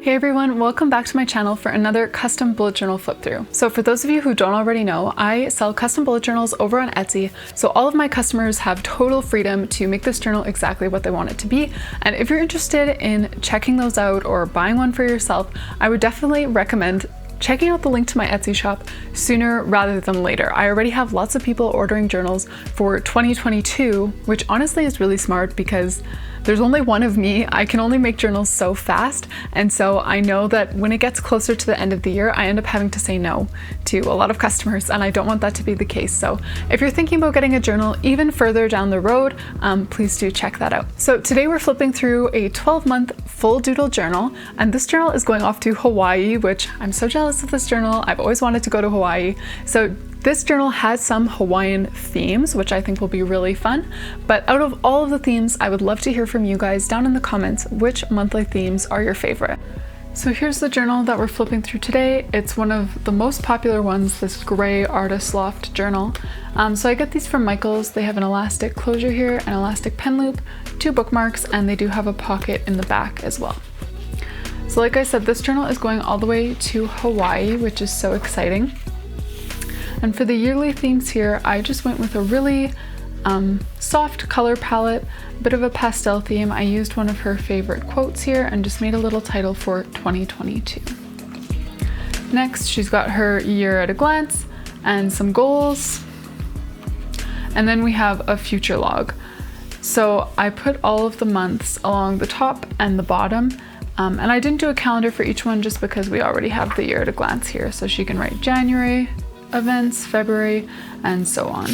Hey everyone, welcome back to my channel for another custom bullet journal flip through. So for those of you who don't already know, I sell custom bullet journals over on Etsy. So all of my customers have total freedom to make this journal exactly what they want it to be. And if you're interested in checking those out or buying one for yourself, I would definitely recommend checking out the link to my Etsy shop sooner rather than later. I already have lots of people ordering journals for 2022, which honestly is really smart because there's only one of me. I can only make journals so fast, and so I know that when it gets closer to the end of the year, I end up having to say no to a lot of customers, and I don't want that to be the case. So if you're thinking about getting a journal even further down the road, please do check that out. So today we're flipping through a 12-month full doodle journal, and this journal is going off to Hawaii, which I'm so jealous of this journal. I've always wanted to go to Hawaii. So this journal has some Hawaiian themes, which I think will be really fun. But out of all of the themes, I would love to hear from you guys down in the comments which monthly themes are your favorite. So here's the journal that we're flipping through today. It's one of the most popular ones, this gray Artist Loft journal. So I get these from Michael's. They have an elastic closure here, an elastic pen loop, 2 bookmarks, and they do have a pocket in the back as well. So like I said, this journal is going all the way to Hawaii, which is so exciting. And for the yearly themes here, I just went with a really soft color palette, a bit of a pastel theme. I used one of her favorite quotes here and just made a little title for 2022. Next, she's got her year at a glance and some goals. And then we have a future log. So I put all of the months along the top and the bottom. And I didn't do a calendar for each one just because we already have the year at a glance here. So she can write January, events, February, and so on.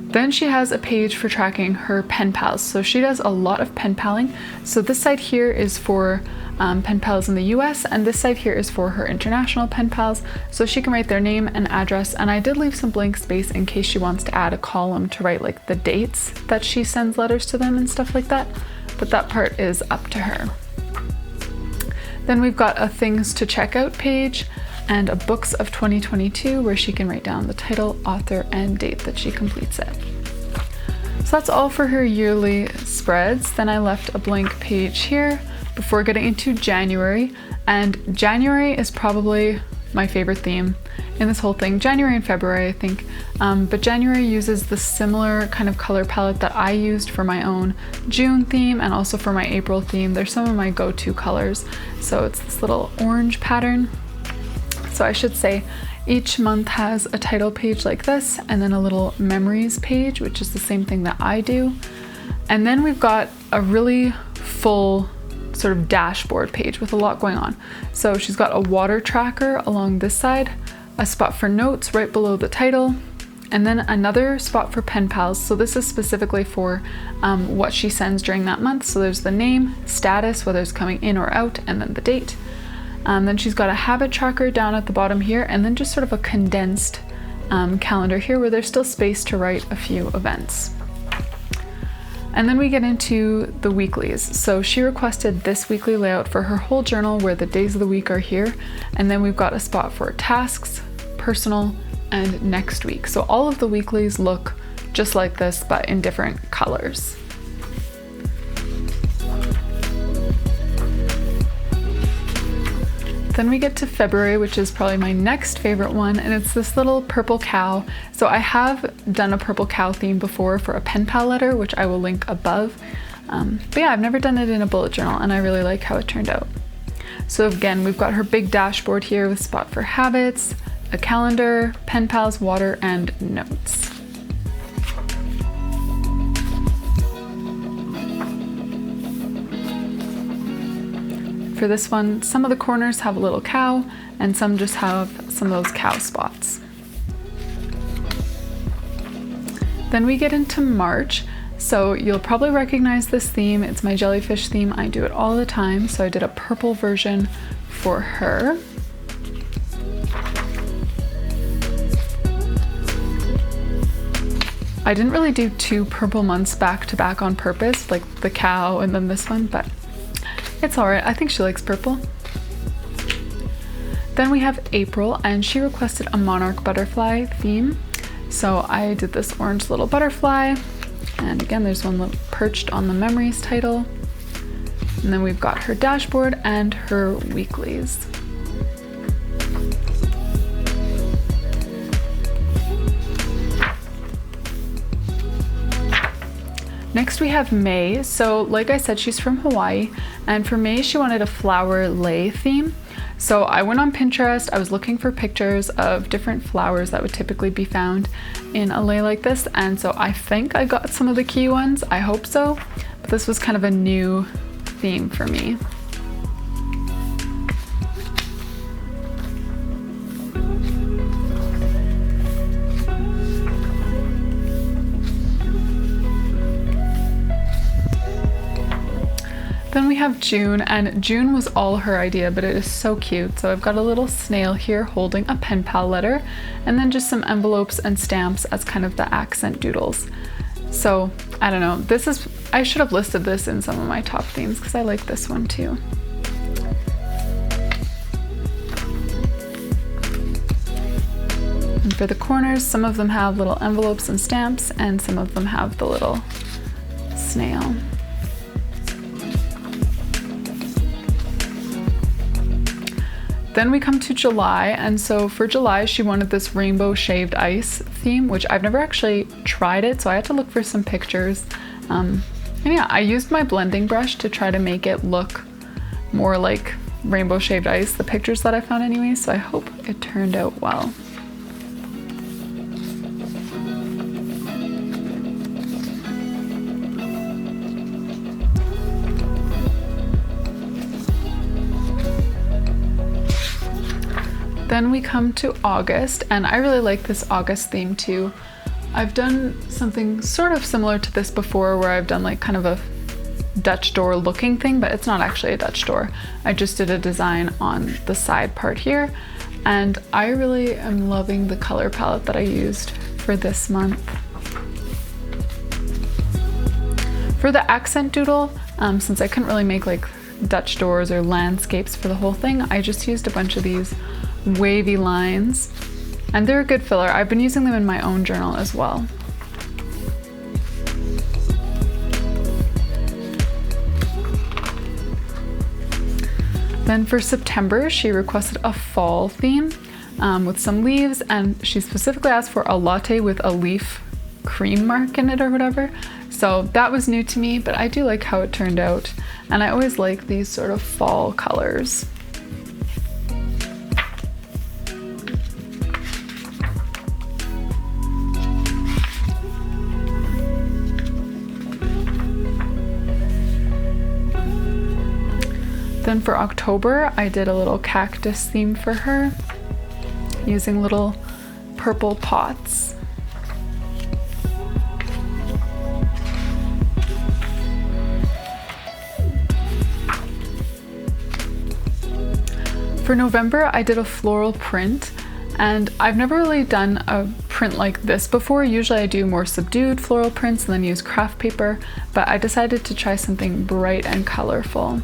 Then she has a page for tracking her pen pals. So she does a lot of pen paling. So this side here is for pen pals in the US, and this side here is for her international pen pals. So she can write their name and address, and I did leave some blank space in case she wants to add a column to write like the dates that she sends letters to them and stuff like that. But that part is up to her. Then we've got a things to check out page and a books of 2022 where she can write down the title, author, and date that she completes it. So that's all for her yearly spreads. Then I left a blank page here before getting into January, and January is probably my favorite theme in this whole thing. January and February, I think, but January uses the similar kind of color palette that I used for my own June theme and also for my April theme. They're some of my go-to colors. So it's this little orange pattern. So I should say each month has a title page like this, and then a little memories page, which is the same thing that I do. And then we've got a really full sort of dashboard page with a lot going on. So she's got a water tracker along this side, a spot for notes right below the title, and then another spot for pen pals. So this is specifically for what she sends during that month. So there's the name, status, whether it's coming in or out, and then the date. Then she's got a habit tracker down at the bottom here, and then just sort of a condensed calendar here where there's still space to write a few events. And then we get into the weeklies. So she requested this weekly layout for her whole journal where the days of the week are here. And then we've got a spot for tasks, personal, and next week. So all of the weeklies look just like this, but in different colors. Then we get to February, which is probably my next favorite one, and it's this little purple cow. So I have done a purple cow theme before for a pen pal letter, which I will link above. But yeah, I've never done it in a bullet journal, and I really like how it turned out. So again, we've got her big dashboard here with a spot for habits, a calendar, pen pals, water, and notes. For this one, some of the corners have a little cow and some just have some of those cow spots. Then we get into March. So you'll probably recognize this theme. It's my jellyfish theme. I do it all the time. So I did a purple version for her. I didn't really do 2 purple months back to back on purpose, like the cow and then this one, but it's all right. I think she likes purple. Then we have April, and she requested a monarch butterfly theme. So I did this orange little butterfly, and again, there's one perched on the memories title. And then we've got her dashboard and her weeklies. Next we have May. So like I said, she's from Hawaii, and for May she wanted a flower lei theme. So I went on Pinterest, I was looking for pictures of different flowers that would typically be found in a lei like this, and so I think I got some of the key ones, I hope so, but this was kind of a new theme for me. Then we have June, and June was all her idea, but it is so cute. So I've got a little snail here holding a pen pal letter, and then just some envelopes and stamps as kind of the accent doodles. So I don't know, I should have listed this in some of my top themes because I like this one too. And for the corners, some of them have little envelopes and stamps, and some of them have the little snail. Then we come to July, and so for July she wanted this rainbow shaved ice theme, which I've never actually tried it, so I had to look for some pictures. And yeah, I used my blending brush to try to make it look more like rainbow shaved ice, the pictures that I found anyway, so I hope it turned out well. Then we come to August, and I really like this August theme too. I've done something sort of similar to this before, where I've done like kind of a Dutch door looking thing, but it's not actually a Dutch door. I just did a design on the side part here, and I really am loving the color palette that I used for this month. For the accent doodle, since I couldn't really make like Dutch doors or landscapes for the whole thing, I just used a bunch of these wavy lines, and they're a good filler. I've been using them in my own journal as well. Then for September, she requested a fall theme with some leaves, and she specifically asked for a latte with a leaf cream mark in it or whatever. So that was new to me, but I do like how it turned out, and I always like these sort of fall colors. Then for October, I did a little cactus theme for her, using little purple pots. For November, I did a floral print, and I've never really done a print like this before. Usually I do more subdued floral prints and then use craft paper, but I decided to try something bright and colorful.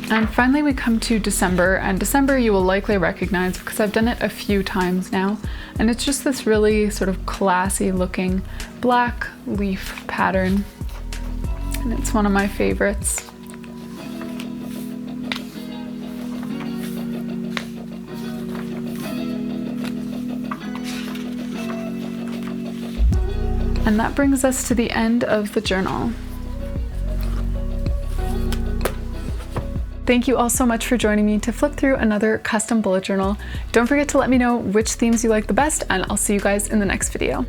And finally we come to December, and December you will likely recognize because I've done it a few times now, and it's just this really sort of classy looking black leaf pattern, and it's one of my favorites. And that brings us to the end of the journal. Thank you all so much for joining me to flip through another custom bullet journal. Don't forget to let me know which themes you like the best, and I'll see you guys in the next video.